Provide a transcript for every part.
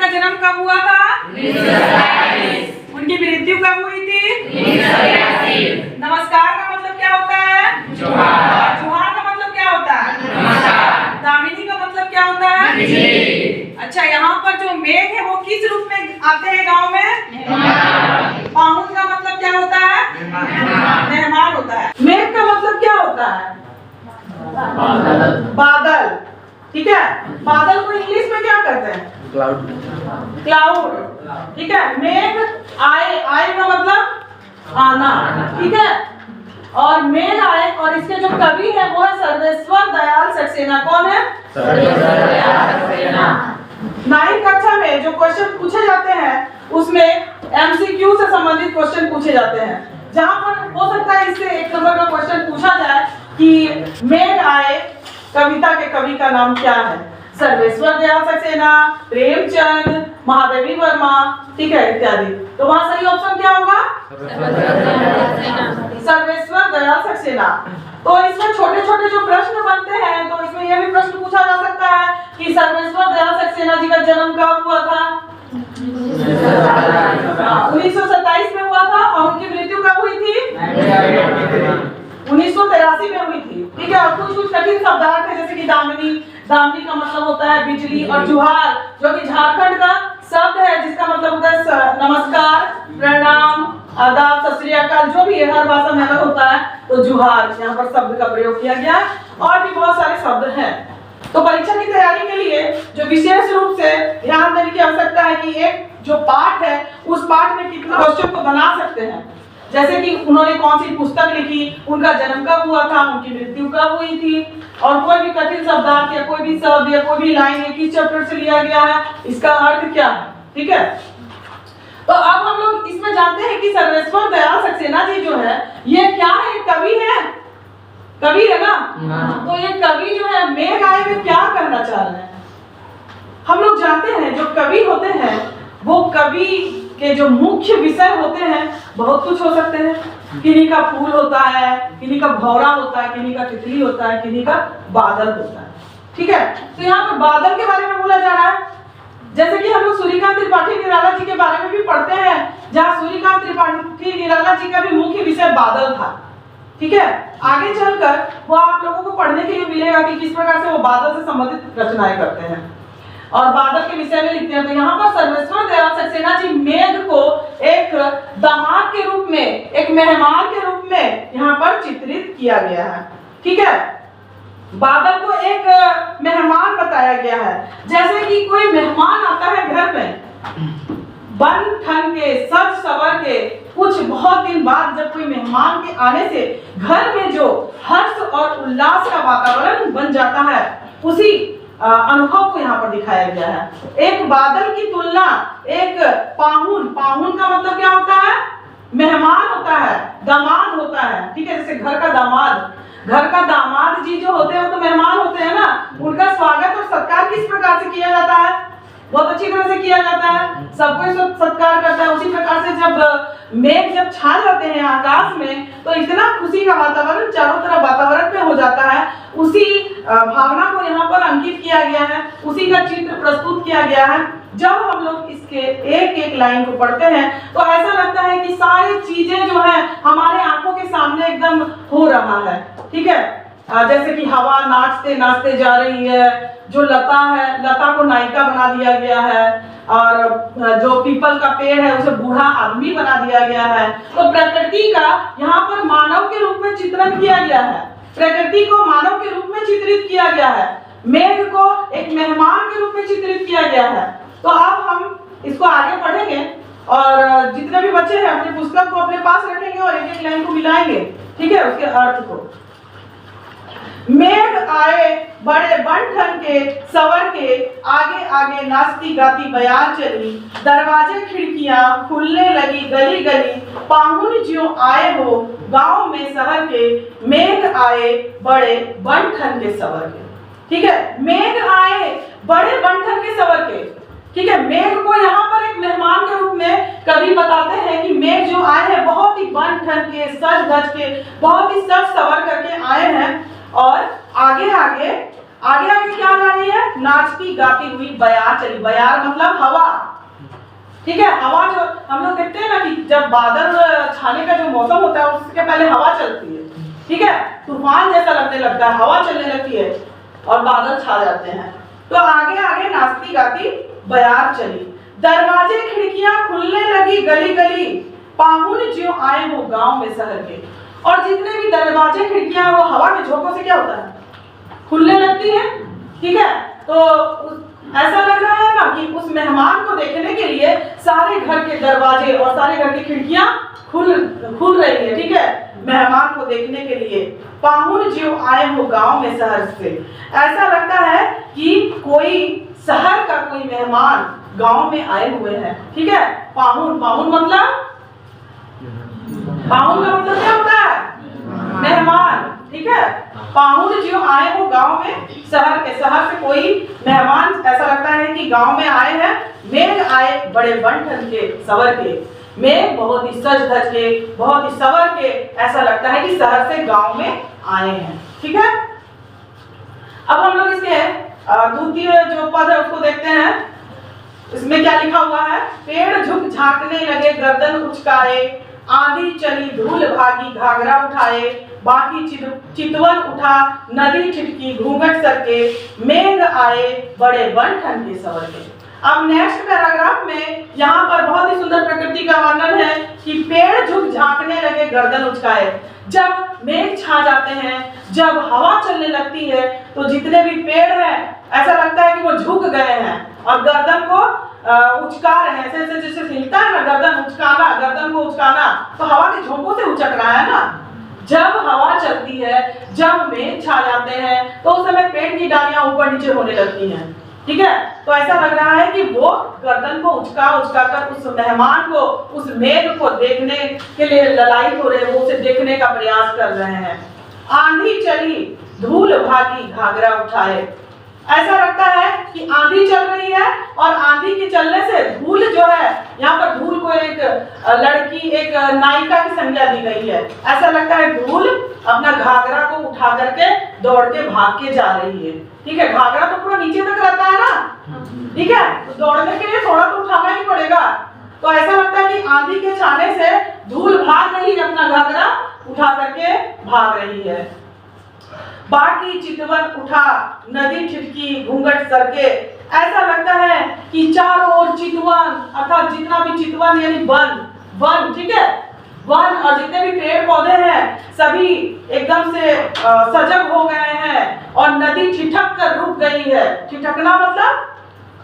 का जन्म कब हुआ था? 1927। उनकी मृत्यु कब हुई थी? 1982। नमस्कार का मतलब क्या होता है? जोहार। जोहार का मतलब क्या होता है? नमस्कार। दामिनी का मतलब क्या होता है? बिजली। अच्छा, यहाँ पर जो मेघ है वो किस रूप में आते हैं गांव में? पाहुन का मतलब क्या होता है? मेहमान होता है। मेघ का मतलब क्या होता है? बादल। ठीक है, बादल को इंग्लिश में क्या कहते हैं? क्लाउड। ठीक है, मेघ आए, आए का मतलब आना। ठीक है, और मेघ आए, और इसके जो कवि है वो है सर्वेश्वर दयाल सक्सेना। कौन है? सर्वेश्वर दयाल सक्सेना। 9वीं कक्षा में जो क्वेश्चन पूछे जाते हैं उसमें एमसीक्यू से संबंधित क्वेश्चन पूछे जाते हैं, जहां पर हो सकता है इससे 1 नंबर का क्वेश्चन पूछा जाए कि मेघ आए कविता के कवि का नाम क्या है? सर्वेश्वर दयाल सक्सेना, प्रेमचंद, महादेवी वर्मा, ठीक है, इत्यादि। तो वहां सही ऑप्शन क्या होगा? सर्वेश्वर दयाल सक्सेना। तो इसमें छोटे छोटे जो प्रश्न बनते हैं, तो इसमें यह भी प्रश्न पूछा जा सकता है कि सर्वेश्वर दयाल सक्सेना जी का जन्म कब हुआ था? 1927 में हुआ था। और उनकी मृत्यु कब हुई थी? 1983 में हुई थी। ठीक है, और कुछ कुछ कठिन शब्दार्थ है, जैसे कि दामिनी। दामिनी का मतलब होता है बिजली, और जुहार जो कि झारखंड का शब्द है जिसका मतलब होता है नमस्कार, प्रणाम, आदाब, सत श्री अकाल, जो भी है हर भाषा में अलग होता है। तो जुहार यहाँ पर शब्द का प्रयोग किया गया। और भी बहुत सारे शब्द हैं। तो परीक्षा की तैयारी के लिए जो विशेष रूप से ध्यान देने की आवश्यकता है कि एक जो पाठ है उस पाठ में कितना क्वेश्चन को बना सकते हैं, जैसे कि उन्होंने कौन सी पुस्तक लिखी, उनका जन्म कब हुआ था, उनकी मृत्यु कब हुई थी, और कोई भी कठिन शब्दार्थ या कोई भी शब्द या कोई भी लाइन या किस चैप्टर से लिया गया है, इसका अर्थ क्या है। ठीक है, तो अब हम लोग इसमें जानते हैं कि सर्वेश्वर दयाल सक्सेना जी जो है ये क्या है? कवि है, कवि है ना। तो ये कवि जो है मेघ आए में क्या कहना चाह रहे हैं? हम लोग जानते हैं जो कवि होते हैं वो कवि के जो मुख्य विषय होते हैं बहुत कुछ हो सकते हैं। किन्हीं का फूल होता है, किन्हीं का भौरा होता है, किन्हीं का तितली होता है, किन्हीं का बादल होता है। ठीक है, तो यहाँ पर बादल के बारे में बोला जा रहा है, जैसे कि हम लोग सूर्यकांत त्रिपाठी निराला जी के बारे में भी पढ़ते हैं, जहाँ सूर्यकांत त्रिपाठी निराला जी का भी मुख्य विषय बादल था। ठीक है, आगे चलकर वो आप लोगों को पढ़ने के लिए मिलेगा कि किस प्रकार से वो बादल से संबंधित रचनाएं करते हैं और बादल के विषय में लिखते हैं। तो यहाँ पर सर्वेश्वर दयाल सक्सेना जी मेघ को एक दामाद के रूप में, एक मेहमान के रूप में यहाँ पर चित्रित किया गया है। ठीक है, बादल को एक मेहमान बताया गया है, जैसे कि कोई मेहमान आता है घर में, बन ठन के, सज सवर के, कुछ बहुत दिन बाद जब कोई मेहमान के आने से घर में जो हर्ष और उल्लास का वातावरण बन जाता है, उसी अनुभव को यहाँ पर दिखाया गया है। एक बादल की तुलना एक पाहुन, पाहुन का मतलब क्या होता है? मेहमान होता है, दामाद होता है। ठीक है, जैसे घर का दामाद, घर का दामाद जी जो होते हैं वो तो मेहमान होते हैं ना, उनका स्वागत और सत्कार किस प्रकार से किया जाता है? बहुत अच्छी तरह से किया जाता है, सबको सत्कार करता है। उसी प्रकार से जब मेघ जब छा जाते हैं आकाश में तो इतना खुशी का वातावरण चारों तरफ वातावरण में हो जाता है। उसी भावना को यहाँ पर अंकित किया गया है, उसी का चित्र प्रस्तुत किया गया है। जब हम लोग इसके एक एक लाइन को पढ़ते हैं तो ऐसा लगता है कि सारी चीजें जो है हमारे आंखों के सामने एकदम हो रहा है। ठीक है, जैसे कि हवा नाचते नाचते जा रही है, जो लता है, लता को नायिका बना दिया गया है, और जो पीपल का पेड़ है उसे बूढ़ा आदमी बना दिया गया है। तो प्रकृति का यहाँ पर मानव के रूप में चित्रण किया गया है, प्रकृति को मानव के रूप में चित्रित किया गया है, मेघ को एक मेहमान के रूप में चित्रित किया गया है। तो अब हम इसको आगे पढ़ेंगे और जितने भी बच्चे हैं अपनी पुस्तक को अपने पास रखेंगे और एक एक लाइन को मिलाएंगे। ठीक है, उसके अर्थ को। मेघ आए बड़े बन ठन के, सवर के, आगे आगे नाचती गाती बयार चली, दरवाजे खिड़कियां खुलने लगी गली गली, पाहुन ज्यों आए हो गांव में शहर के, मेघ आए बड़े बन ठन के सवर के। ठीक है, मेघ आए बड़े बन ठन के सवर के। ठीक है, मेघ को यहाँ पर एक मेहमान के रूप में कवि बताते हैं कि मेघ जो आए हैं बहुत ही बन ठन के, सज धज के, बहुत ही सज सवर करके आए हैं, और आगे आगे आगे आगे क्या जा रही है, नाचती गाती हुई बयार चली। बयार मतलब हवा, ठीक है। हवा जो हम लोग देखते हैं ना कि जब बादल छाने का जो मौसम होता है उसके पहले हवा चलती है, ठीक है, तूफान जैसा लगने लगता है, हवा चलने लगती है और बादल छा जाते हैं। तो आगे आगे नाचती गाती बयार चली, दरवाजे खिड़कियां खुलने लगी गली गली, पाहुन ज्यों आए हो गांव में शहर के। और जितने भी दरवाजे खिड़कियां वो हवा के झोंकों से क्या होता है, खुलने लगती है, ठीक है। तो ऐसा लग रहा है ना कि उस मेहमान को देखने के लिए सारे घर के दरवाजे और सारे घर की खिड़कियां खुल रही है, ठीक है, मेहमान को देखने के लिए। पाहुन ज्यों आए हो गांव में शहर से, ऐसा लगता है कि कोई शहर का कोई मेहमान गांव में आए हुए हैं, ठीक है। पाहुन, पाहुन मतलब, पाहुन का मतलब क्या होता है, मेहमान, ठीक है। पाहुन ज्यों आए हो गांव में शहर के, शहर से कोई मेहमान ऐसा लगता है कि गांव में आए हैं। मेघ आए बड़े बन ठन के सवर के, मेघ बहुत ही सज धज के, बहुत ही सवर के, ऐसा लगता है कि शहर से गांव में आए हैं, ठीक है। अब हम लोग इसके द्वितीय जो पद है उसको देखते हैं। इसमें क्या लिखा हुआ है, पेड़ झुक झांकने लगे गर्दन उचकाए, आंधी चली धूल भागी घाघरा उठाए, बाकी चितवन उठा नदी छिटकी घूंघट सरके, मेघ आए बड़े बन ठन के सवर के। अब नेक्स्ट पैराग्राफ में यहाँ पर बहुत ही सुंदर प्रकृति का वर्णन है कि पेड़ झुक झांकने लगे गर्दन उचकाए। जब मेघ छा जाते हैं, जब हवा चलने लगती है, तो जितने भी पेड़ हैं ऐसा लगता है कि वो झुक गए हैं और गर्दन को उचका रहे हैं। ऐसे जैसे हिलता है ना गर्दन उचकाना, गर्दन को उचकाना, तो हवा के झोंकों से उचक रहा है ना। जब हवा चलती है, जब मेघ छा जाते हैं, तो उस समय पेड़ की डालियां ऊपर नीचे होने लगती हैं, ठीक है। तो ऐसा लग रहा है कि वो गर्दन को उचका कर उस मेहमान को, उस मेघ को देखने के लिए ललायित हो रहे हैं, वो उसे देखने का प्रयास कर रहे हैं। आंधी चली धूल भागी घाघरा उठाए, ऐसा लगता है कि आंधी चल रही है और आंधी के चलने से धूल जो है, यहाँ पर धूल को एक लड़की, एक नायिका की संज्ञा दी गई है। ऐसा लगता है धूल अपना घाघरा को उठा करके दौड़ के भाग के जा रही है, ठीक है। घाघरा तो पूरा नीचे तक रहता है ना, ठीक है, तो दौड़ने के लिए थोड़ा तो उठाना ही पड़ेगा। तो ऐसा लगता है कि आंधी के छाने से धूल भाग रही है, अपना घाघरा उठा करके भाग रही है। बाकी चितवन उठा नदी छिटकी घूंघट सरके, ऐसा लगता है कि चारों ओर चितवन, अर्थात जितना भी चितवन यानी वन, ठीक है, वन और जितने भी पेड़ पौधे हैं सभी एकदम से सजग हो गए हैं और नदी ठिठक कर रुक गई है। ठिठकना मतलब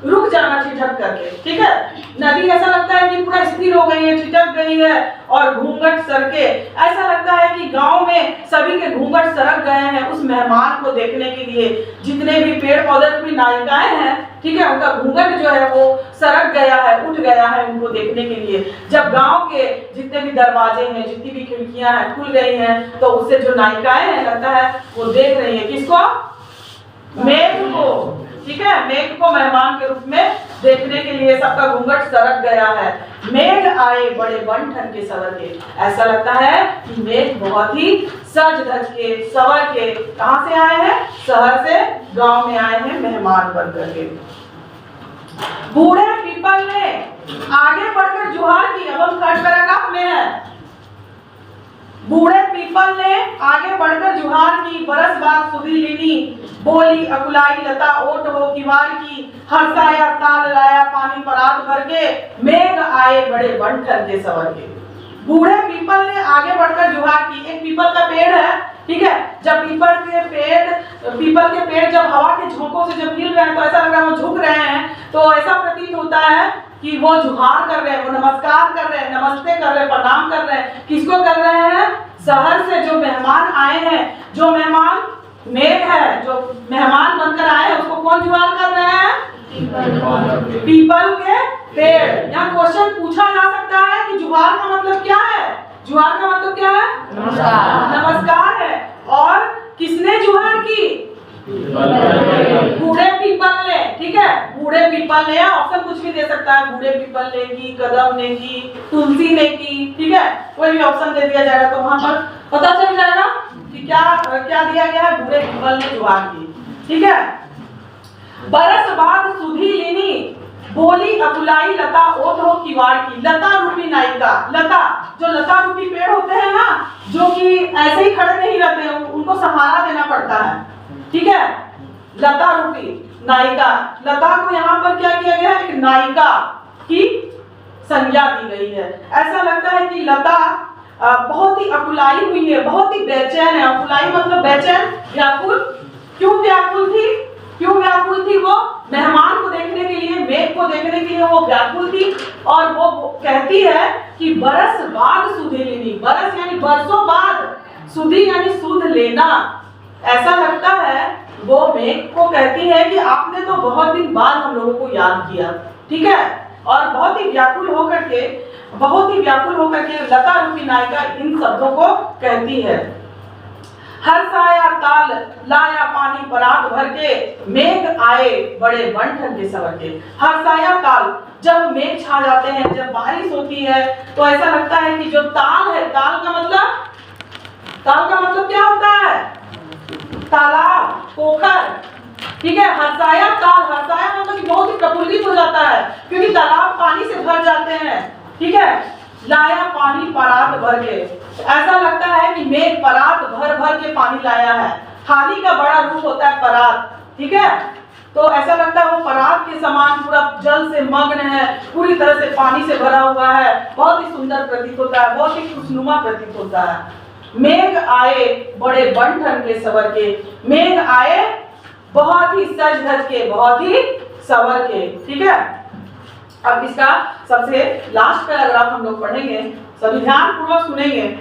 रुक जाना, ठिठक करके, ठीक है। नदी ऐसा लगता है कि पूरा स्थिर हो गई है, ठिठक गई है। और घूंघट सरके, ऐसा लगता है कि गांव में सभी के घूंघट सरक गए हैं उस मेहमान को देखने के लिए। जितने भी पेड़ पौधे की नायिकाएं हैं, ठीक है, उनका घूंघट जो है वो सरक गया है, उठ गया है उनको देखने के लिए। जब गांव के जितने भी दरवाजे हैं, जितनी भी खिड़कियां हैं खुल गई हैं, तो उससे जो नायिकाएं हैं लगता है वो देख रही है किसको, मेघ को, ठीक है। मेघ को मेहमान के रूप में देखने के लिए सबका घूंघट सरक गया है। मेघ आए बड़े बन ठन के सवर के, ऐसा लगता है कि मेघ बहुत ही सज धज के सवर के कहां से आए हैं, शहर से गांव में आए हैं मेहमान बन करके। बूढ़े पीपल ने आगे बढ़कर जुहार की, अब हम थर्ड पैराग्राफ में है। बूढ़े पीपल ने आगे बढ़कर जुहार की, बरस बाद सुधी लीनी, बोली अकुलाई लता ओट हो किवार की, हर्षाया ताल लाया पानी परात भर के, मेघ आए बड़े बन ठन के सवर के। बूढ़े पीपल ने आगे बढ़कर जुहार की। एक पीपल का पेड़ है, ठीक है, जब पीपल के पेड़ जब हवा के झोंकों से जब हिल रहे हैं तो ऐसा लग रहा है वो झुक रहे हैं। तो ऐसा प्रतीत होता है कि वो जुहार कर रहे हैं, वो नमस्कार कर रहे हैं, नमस्ते कर रहे हैं, प्रणाम कर रहे हैं। किसको कर रहे हैं, शहर से जो मेहमान आए हैं, जो मेहमान मेघ है, जो मेहमान बनकर आए हैं, उसको कौन जुहार कर रहे हैं, पीपल के पेड़। यहाँ क्वेश्चन पूछा जा सकता है कि जुहार का मतलब क्या है। जुहार का मतलब क्या है, नमस्कार है। और किसने जुहार की, बूढ़े पीपल ने, ठीक है, बूढ़े पीपल ने। ऑप्शन कुछ भी दे सकता है, बूढ़े पीपल ने की, कदम ने की, तुलसी ने की, ठीक है, कोई भी ऑप्शन दे दिया जाएगा तो वहां पर पता चल जाएगा कि क्या क्या दिया गया है। बूढ़े पीपल ने जुहार की। ठीक है। बरस बाद सुधी लीनी, बोली अकुलाई लता ओट हो किवाड़ की। लता रूपी नायिका, लता जो लता रूपी पेड़ होते हैं ना, जो कि ऐसे ही खड़े नहीं रहते हैं, उनको सहारा देना पड़ता है, ठीक है। लता रूपी नायिका, लता को यहाँ पर क्या किया गया है, एक नायिका की संज्ञा दी गई है। ऐसा लगता है कि लता बहुत ही अकुलाई हुई है, बहुत ही बेचैन है। अकुलाई मतलब बेचैन, व्याकुल। क्यों व्याकुल थी? क्यों व्याकुल थी? वो मेहमान को देखने के लिए, मेघ को देखने के लिए वो व्याकुल थी। और वो कहती है कि बरस बाद सुधि लेनी, बरस यानी बरसों बाद, सुधि यानी सुध लेना। ऐसा लगता है वो मेघ को कहती है कि आपने तो बहुत दिन बाद हम लोगों को याद किया, ठीक है। और बहुत ही व्याकुल होकर के लता रूपी नायिका इन शब्दों को कहती है। हर्षाया ताल लाया पानी परात भर के, मेघ आए बड़े बन ठन सवर के। हर्षाया ताल, जब मेघ छा जाते हैं, जब बारिश होती है, तो ऐसा लगता है कि जो ताल है, ताल का मतलब क्या होता है? तालाब, पोखर, ठीक है। हर्षाया ताल, हर्षाया मतलब बहुत ही प्रफुल्लित हो जाता है, क्योंकि तालाब पानी से भर जाते हैं, ठीक है। लाया पानी परात भर के, ऐसा लगता है कि मेघ परात भर भर के पानी लाया है। थाली का बड़ा रूप होता है परात, ठीक है। तो ऐसा लगता है वो परात के समान पूरा जल से मग्न है, पूरी तरह से पानी से भरा हुआ है, बहुत ही सुंदर प्रतीत होता है, बहुत ही खुशनुमा प्रतीत होता है। मेघ आए बड़े बन ठन के सवर के, मेघ आए बहुत ही सज धज के, बहुत ही सवर के, ठीक है। अब इसका सबसे लास्ट पैराग्राफ हम लोग पढ़ेंगे, सभी ध्यान पूर्वक सुनेंगे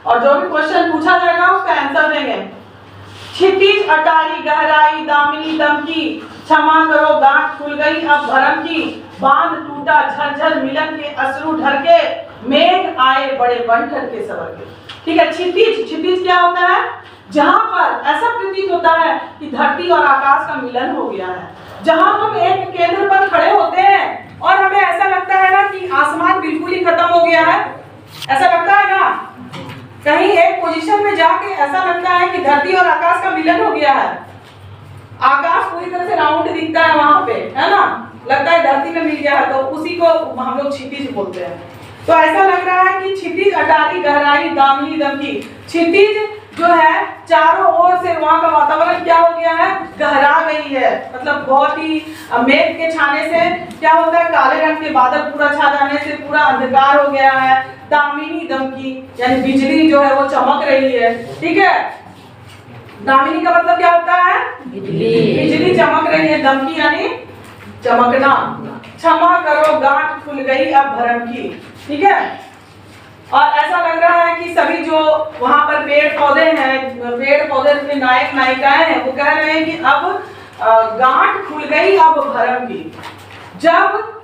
और जो भी क्वेश्चन पूछा जाएगा उसका आंसर देंगे। क्षितिज अटारी गहराई दामिनी दम की, क्षमा करो गांठ खुल गई अब भरम की। बांध टूटा झरझर मिलन के अश्रु ढर के, मेघ आए बड़े बन ठन के सवर के, ठीक है। क्षितिज क्या होता है? जहां पर ऐसा प्रतीत होता है कि धरती और आकाश का मिलन हो गया है, जहां हम एक केंद्र पर खड़े होते हैं और हमें ऐसा लगता है ना कि आसमान बिल्कुल ही खत्म हो गया है, ऐसा लगता है ना। कहीं एक पोजीशन में जाके ऐसा लगता है कि धरती और आकाश का मिलन हो गया है, आकाश पूरी तरह से राउंड दिखता है वहां पे, है ना, लगता है धरती में मिल गया है, तो उसी को हम लोग क्षितिज बोलते हैं। तो ऐसा लग रहा है कि क्षितिज अटारी गहराई दामिनी दम की, क्षितिज जो है चारों ओर से वहां का वातावरण क्या हो गया है? गहरा गई है। मतलब बहुत ही मेघ के छाने से क्या होता है, काले रंग के बादल पूरा छा जाने से पूरा अंधकार हो गया है। दामिनी दम की यानी बिजली जो है वो चमक रही है, ठीक है। दामिनी का मतलब क्या होता है? बिजली चमक रही है, दम की यानी चमकना। क्षमा करो गांठ खुल गई अब भरम की, ठीक है। और ऐसा लग रहा है कि सभी जो वहां पर पेड़ पौधे हैं, पेड़ पौधे के नायक नायिकाएं हैं, वो कह रहे हैं कि अब गांठ खुल गई अब भरम की। जब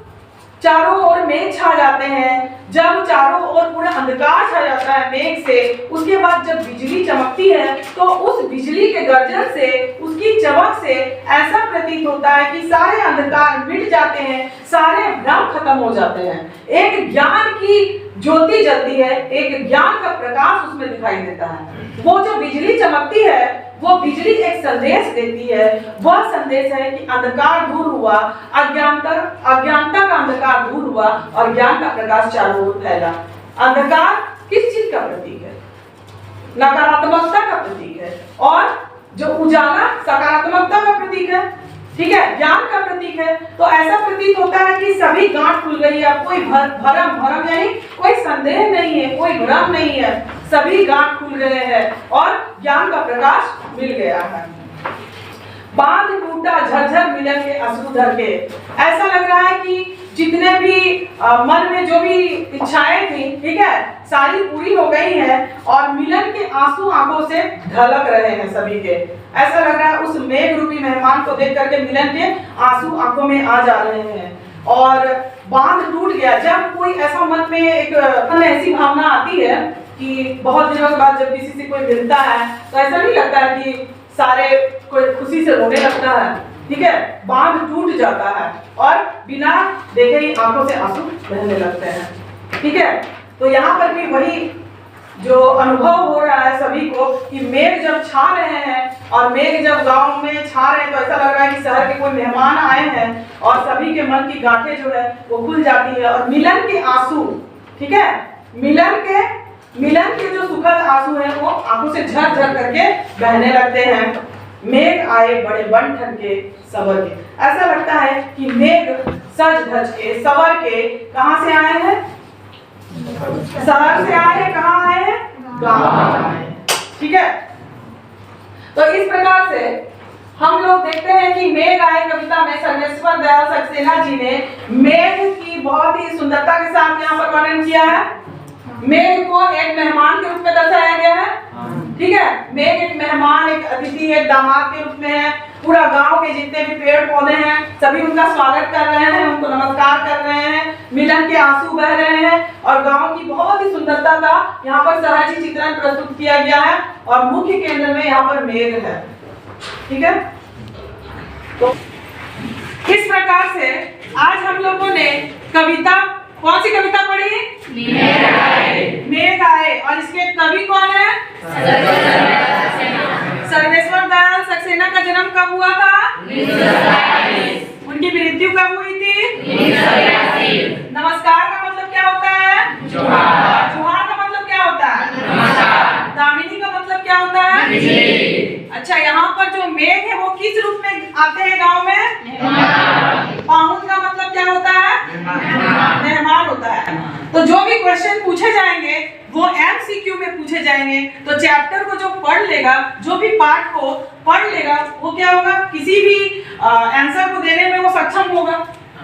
चारों ओर मेघ छा जाते हैं, जब चारों ओर पूरा अंधकार छा जाता है मेघ से, उसके बाद जब बिजली चमकती है तो उस बिजली के गर्जन से, उसकी चमक से ऐसा प्रतीत होता है कि सारे अंधकार मिट जाते हैं, सारे भ्रम खत्म हो जाते हैं, एक ज्ञान की ज्योति जलती है, एक ज्ञान का प्रकाश उसमें दिखाई देता है। वो जो बिजली चमकती है वो बिजली एक संदेश देती है, वह संदेश है कि अंधकार दूर हुआ, अज्ञानता का अंधकार दूर हुआ और ज्ञान का प्रकाश चारों ओर फैला। अंधकार किस चीज का प्रतीक है? नकारात्मकता का प्रतीक है, और जो उजाला सकारात्मकता का प्रतीक है, ठीक है, ज्ञान का प्रतीक है। तो ऐसा प्रतीत होता है कि सभी गांठ खुल गई है, कोई भरम यानी कोई संदेह नहीं है, कोई भ्रम नहीं है, सभी गांठ खुल गए हैं और ज्ञान का प्रकाश मिल गया है। बांध टूटा झरझर मिलन के अश्रु धर के, ऐसा लग रहा है कि जितने भी मन में जो भी इच्छाएं थी, ठीक है, सारी पूरी हो गई हैं और मिलन के आंसू आंखों से ढलक रहे हैं सभी के। ऐसा लग रहा है उस मेघ रूपी मेहमान को देख करके मिलन के आंसू आंखों में आ जा रहे हैं और बांध टूट गया। जब कोई ऐसा मन में एक ऐसी भावना आती है कि बहुत दिनों के बाद जब किसी से कोई मिलता है तो ऐसा नहीं लगता है कि सारे कोई खुशी से रोने लगता है, ठीक है, बांध टूट जाता है और बिना देखे ही आंखों से आंसू बहने लगते हैं, ठीक है। तो यहाँ पर भी वही जो अनुभव हो रहा है सभी को कि मेघ जब छा रहे हैं और मेघ जब गांव में छा रहे हैं तो ऐसा लग रहा है कि शहर के कोई मेहमान आए हैं और सभी के मन की गांठें जो है वो खुल जाती है और मिलन के आंसू, ठीक है, मिलन के जो सुखद आंसू हैं वो आंखों से झरझर करके बहने लगते हैं। मेघ आए बड़े बन ठन के सवर के, ऐसा लगता है कि मेघ सज धज के सवर के कहां से आए हैं? शहर से आए हैं। कहां आए हैं? गांव आए हैं। ठीक है, तो इस प्रकार से हम लोग देखते हैं कि मेघ आए कविता में सर्वेश्वर दयाल सक्सेना जी ने मेघ की बहुत ही सुंदरता के साथ यहाँ पर वर्णन किया है। मेघ को एक मेहमान के रूप में दर्शाया गया है। ठीक है, मेघ एक मेहमान, एक अतिथि, एक दामाद के रूप में है। पूरा गांव के जितने भी पेड़ पौधे हैं सभी उनका स्वागत कर रहे हैं, उनको नमस्कार कर रहे हैं, मिलन के आंसू बह रहे हैं और गांव की बहुत ही सुंदरता का यहाँ पर सहज चित्रण प्रस्तुत किया गया है और मुख्य केंद्र में यहाँ पर मेघ है। ठीक है, तो इस प्रकार से आज हम लोगों ने कविता, कौन सी कविता पढ़ी? मेघ आए। और इसके कवि कौन है? सर्वेश्वर दयाल सक्सेना का जन्म कब हुआ था? 1922। उनकी मृत्यु कब हुई थी? 1982। नमस्कार का मतलब क्या होता है? जोहार। जोहार का मतलब क्या होता है? नमस्कार। दामिनी का मतलब क्या होता है? बिजली। अच्छा, यहाँ पर जो मेघ है वो किस रूप में आते हैं गांव में? पाहुन का मतलब क्या होता है? मेहमान होता है। तो जो भी क्वेश्चन पूछे जाएंगे वो एमसीक्यू में पूछे जाएंगे। तो चैप्टर को जो पढ़ लेगा, जो भी पार्ट को पढ़ लेगा, वो क्या होगा, किसी भी आंसर को देने में वो सक्षम होगा।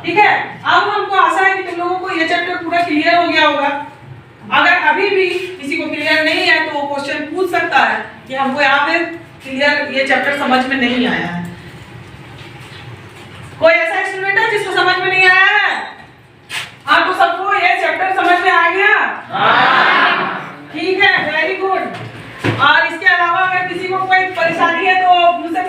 ठीक है, अब हमको आशा है कि तुम लोगों को ये चैप्टर पूरा क्लियर हो गया होगा। अगर अभी भी किसी को क्लियर नहीं है तो वो क्वेश्चन पूछ सकता है कि हमको यहाँ पे क्लियर ये चैप्टर समझ में नहीं आया है। कोई ऐसा स्टूडेंट है जिसको समझ में नहीं आया है? हाँ, तो सबको ये चैप्टर समझ में आ गया? ठीक है, वेरी गुड। और इसके अलावा अगर किसी को कोई परेशानी है तो मुझसे